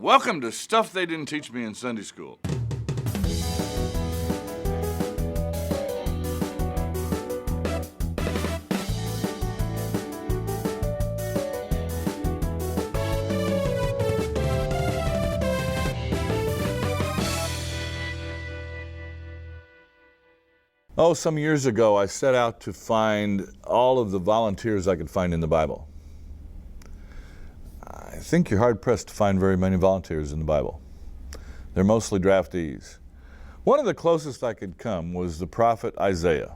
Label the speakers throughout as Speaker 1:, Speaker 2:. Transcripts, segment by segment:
Speaker 1: Welcome to Stuff They Didn't Teach Me in Sunday School. Oh, some years ago, I set out to find all of the volunteers I could find in the Bible. I think you're hard-pressed to find very many volunteers in the Bible. They're mostly draftees. One of the closest I could come was the prophet Isaiah.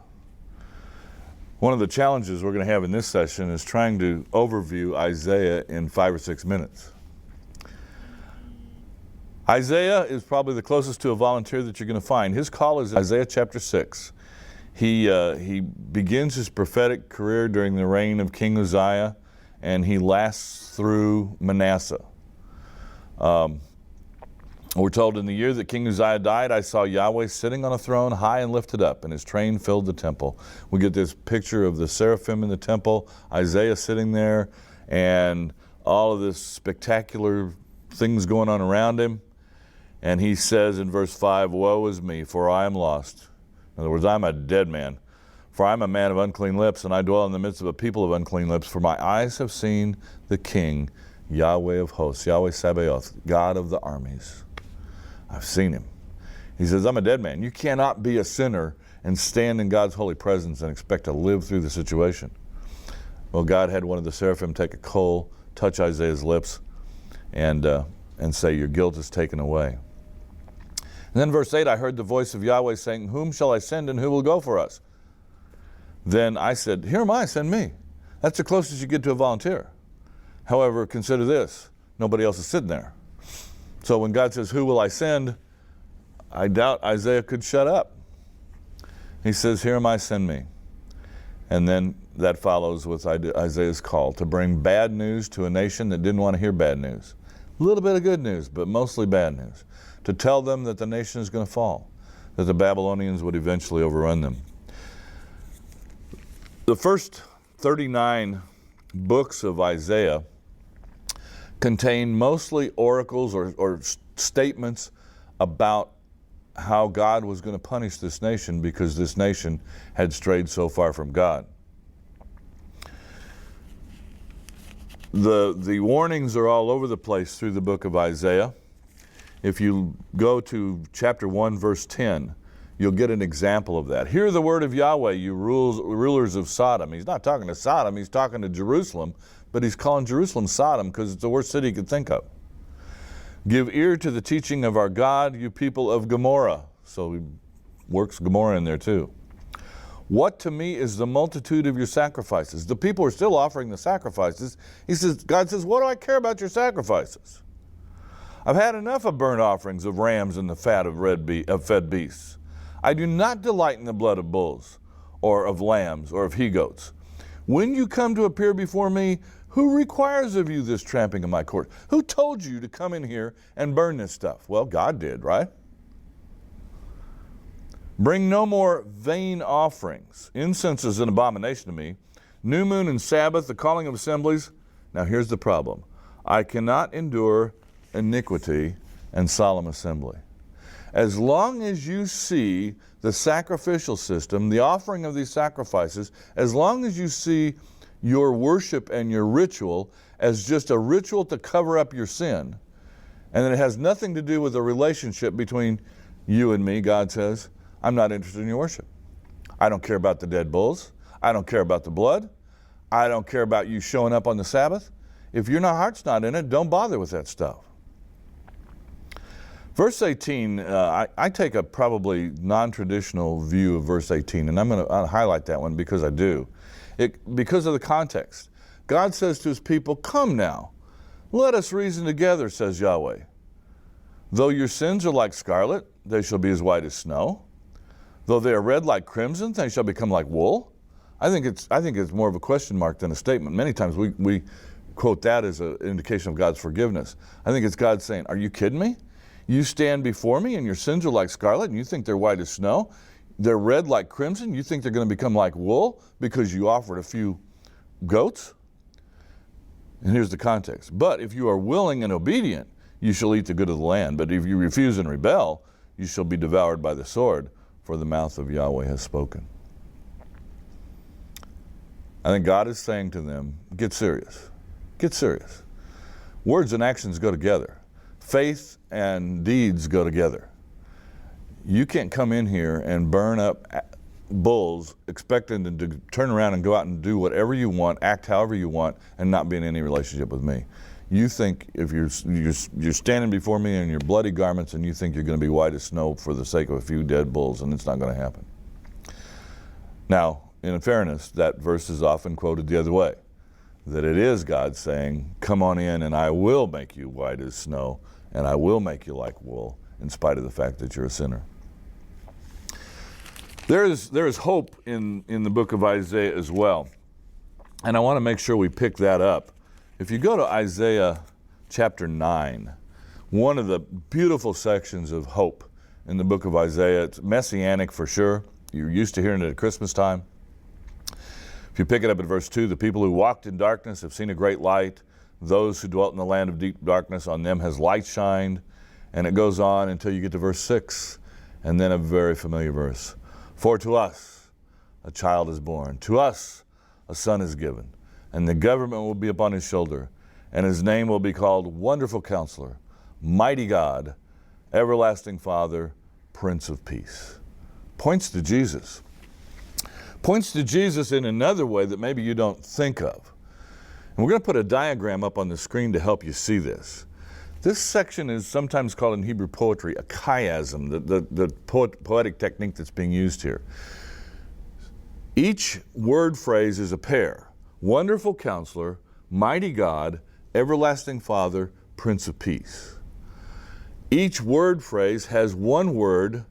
Speaker 1: One of the challenges we're going to have in this session is trying to overview Isaiah in 5 or 6 minutes. Isaiah is probably the closest to a volunteer that you're going to find. His call is Isaiah chapter 6. He begins his prophetic career during the reign of King Uzziah, and he lasts through Manasseh. We're told, in the year that King Uzziah died, I saw Yahweh sitting on a throne high and lifted up, and his train filled the temple. We get this picture of the seraphim in the temple, Isaiah sitting there, and all of this spectacular things going on around him. And he says in verse 5, "Woe is me, for I am lost." In other words, I'm a dead man. "For I am a man of unclean lips, and I dwell in the midst of a people of unclean lips. For my eyes have seen the King, Yahweh of hosts," Yahweh Sabaoth, God of the armies. I've seen him. He says, I'm a dead man. You cannot be a sinner and stand in God's holy presence and expect to live through the situation. Well, God had one of the seraphim take a coal, touch Isaiah's lips, and say, "Your guilt is taken away." And then verse 8, I heard the voice of Yahweh saying, "Whom shall I send, and who will go for us?" Then I said, "Here am I, send me." That's the closest you get to a volunteer. However, consider this, nobody else is sitting there. So when God says, "Who will I send?" I doubt Isaiah could shut up. He says, "Here am I, send me." And then that follows with Isaiah's call to bring bad news to a nation that didn't want to hear bad news. A little bit of good news, but mostly bad news. To tell them that the nation is going to fall, that the Babylonians would eventually overrun them. The first 39 books of Isaiah contain mostly oracles or statements about how God was going to punish this nation because this nation had strayed so far from God. The warnings are all over the place through the book of Isaiah. If you go to chapter 1, verse 10, you'll get an example of that. "Hear the word of Yahweh, you rulers of Sodom." He's not talking to Sodom, he's talking to Jerusalem, but he's calling Jerusalem Sodom because it's the worst city he could think of. "Give ear to the teaching of our God, you people of Gomorrah." So he works Gomorrah in there too. "What to me is the multitude of your sacrifices?" The people are still offering the sacrifices. God says, "What do I care about your sacrifices? I've had enough of burnt offerings of rams and the fat of fed beasts. I do not delight in the blood of bulls or of lambs or of he-goats. When you come to appear before me, who requires of you this tramping of my court? Who told you to come in here and burn this stuff?" Well, God did, right? "Bring no more vain offerings. Incense is an abomination to me. New moon and Sabbath, the calling of assemblies." Now here's the problem. "I cannot endure iniquity and solemn assembly." As long as you see the sacrificial system, the offering of these sacrifices, as long as you see your worship and your ritual as just a ritual to cover up your sin, and that it has nothing to do with the relationship between you and me, God says, I'm not interested in your worship. I don't care about the dead bulls. I don't care about the blood. I don't care about you showing up on the Sabbath. If your heart's not in it, don't bother with that stuff. Verse 18, I take a probably non-traditional view of verse 18, and I'm going to highlight that one because I do. Because of the context. God says to his people, "Come now, let us reason together, says Yahweh. Though your sins are like scarlet, they shall be as white as snow. Though they are red like crimson, they shall become like wool." I think it's more of a question mark than a statement. Many times we quote that as an indication of God's forgiveness. I think it's God saying, "Are you kidding me? You stand before me and your sins are like scarlet and you think they're white as snow. They're red like crimson. You think they're going to become like wool because you offered a few goats?" And here's the context. "But if you are willing and obedient, you shall eat the good of the land. But if you refuse and rebel, you shall be devoured by the sword, for the mouth of Yahweh has spoken. I think God is saying to them, get serious. Get serious. Words and actions go together. Faith and deeds go together. You can't come in here and burn up bulls expecting to turn around and go out and do whatever you want, act however you want, and not be in any relationship with me. You think if you're standing before me in your bloody garments and you think you're going to be white as snow for the sake of a few dead bulls, and it's not going to happen. Now, in fairness, that verse is often quoted the other way, that it is God saying, come on in and I will make you white as snow and I will make you like wool in spite of the fact that you're a sinner. There is hope in the book of Isaiah as well. And I want to make sure we pick that up. If you go to Isaiah chapter 9, one of the beautiful sections of hope in the book of Isaiah, it's messianic for sure. You're used to hearing it at Christmas time. If you pick it up at verse 2, the people who walked in darkness have seen a great light. Those who dwelt in the land of deep darkness, on them has light shined. And it goes on until you get to verse 6, and then a very familiar verse. For to us a child is born, to us a son is given, and the government will be upon his shoulder, and his name will be called Wonderful Counselor, Mighty God, Everlasting Father, Prince of Peace. Points to Jesus. Points to Jesus in another way that maybe you don't think of. And we're going to put a diagram up on the screen to help you see this. This section is sometimes called in Hebrew poetry a chiasm, the poetic technique that's being used here. Each word phrase is a pair. Wonderful Counselor, Mighty God, Everlasting Father, Prince of Peace. Each word phrase has one word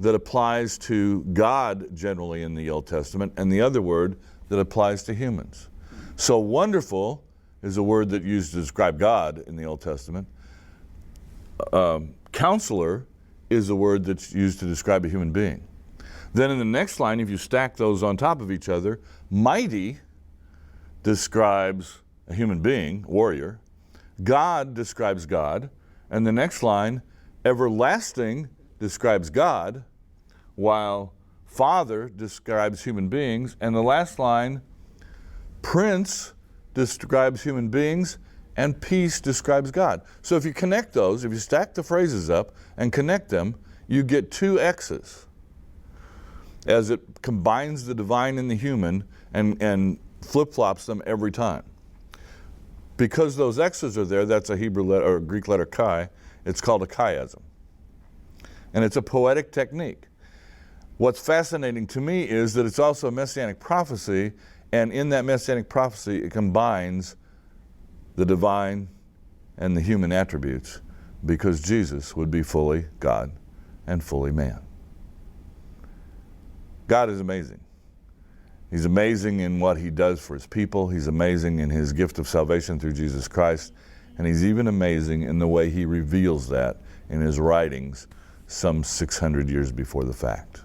Speaker 1: that applies to God generally in the Old Testament, and the other word that applies to humans. So wonderful is a word that used to describe God in the Old Testament. Counselor is a word that's used to describe a human being. Then in the next line, if you stack those on top of each other, mighty describes a human being, warrior. God describes God. And the next line, everlasting describes God, while Father describes human beings. And the last line, Prince describes human beings, and peace describes God. So if you connect those, if you stack the phrases up and connect them, you get two X's as it combines the divine and the human and flip-flops them every time. Because those X's are there, that's a Hebrew letter or Greek letter chi, it's called a chiasm. And it's a poetic technique. What's fascinating to me is that it's also a messianic prophecy, and in that messianic prophecy it combines the divine and the human attributes, because Jesus would be fully God and fully man. God is amazing. He's amazing in what he does for his people. He's amazing in his gift of salvation through Jesus Christ. And he's even amazing in the way he reveals that in his writings some 600 years before the fact.